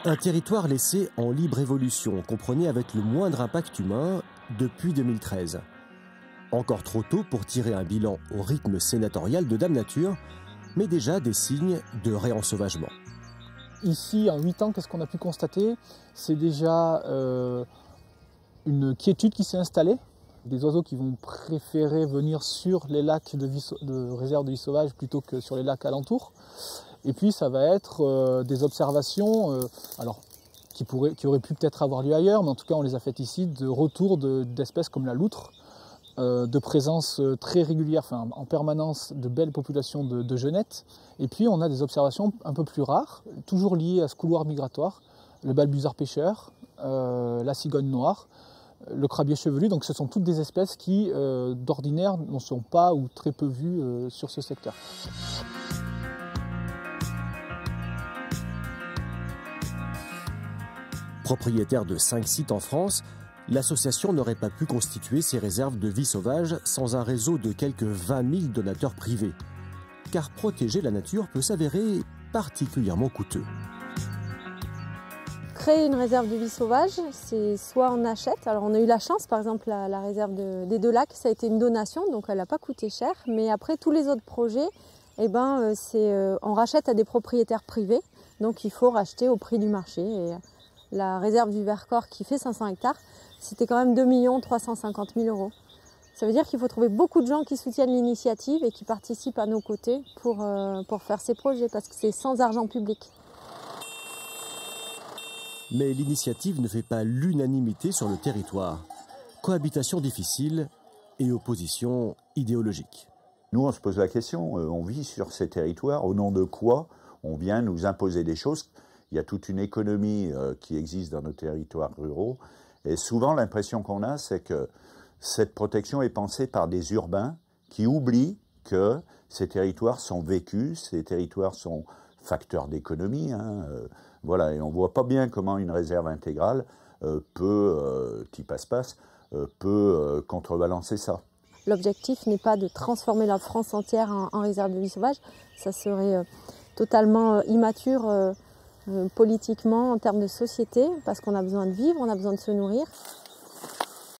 Un territoire laissé en libre évolution, comprenez avec le moindre impact humain depuis 2013. Encore trop tôt pour tirer un bilan au rythme sénatorial de Dame Nature, mais déjà des signes de réensauvagement. Ici, en 8 ans, qu'est-ce qu'on a pu constater? C'est déjà une quiétude qui s'est installée. Des oiseaux qui vont préférer venir sur les lacs de réserve de vie sauvage plutôt que sur les lacs alentours. Et puis ça va être des observations qui auraient pu peut-être avoir lieu ailleurs, mais en tout cas on les a faites ici, de retour d'espèces comme la loutre, de présence très régulière, enfin, en permanence, de belles populations de genettes. Et puis on a des observations un peu plus rares, toujours liées à ce couloir migratoire, le balbuzard pêcheur, la cigogne noire, le crabier chevelu. Donc ce sont toutes des espèces qui d'ordinaire ne sont pas ou très peu vues sur ce secteur. Propriétaire de 5 sites en France, l'association n'aurait pas pu constituer ses réserves de vie sauvage sans un réseau de quelques 20 000 donateurs privés. Car protéger la nature peut s'avérer particulièrement coûteux. Créer une réserve de vie sauvage, c'est soit on achète, alors on a eu la chance, par exemple la réserve des Deux Lacs, ça a été une donation, donc elle n'a pas coûté cher, mais après tous les autres projets, on rachète à des propriétaires privés, donc il faut racheter au prix du marché. Et la réserve du Vercors qui fait 500 hectares, c'était quand même 2 350 000 €. Ça veut dire qu'il faut trouver beaucoup de gens qui soutiennent l'initiative et qui participent à nos côtés pour faire ces projets, parce que c'est sans argent public. Mais l'initiative ne fait pas l'unanimité sur le territoire. Cohabitation difficile et opposition idéologique. Nous, on se pose la question, on vit sur ces territoires, au nom de quoi on vient nous imposer des choses? Il y a toute une économie qui existe dans nos territoires ruraux. Et souvent, l'impression qu'on a, c'est que cette protection est pensée par des urbains qui oublient que ces territoires sont vécus, ces territoires sont facteurs d'économie. Voilà, et on ne voit pas bien comment une réserve intégrale peut contrebalancer ça. L'objectif n'est pas de transformer la France entière en réserve de vie sauvage. Ça serait totalement immature politiquement, en termes de société, parce qu'on a besoin de vivre, on a besoin de se nourrir.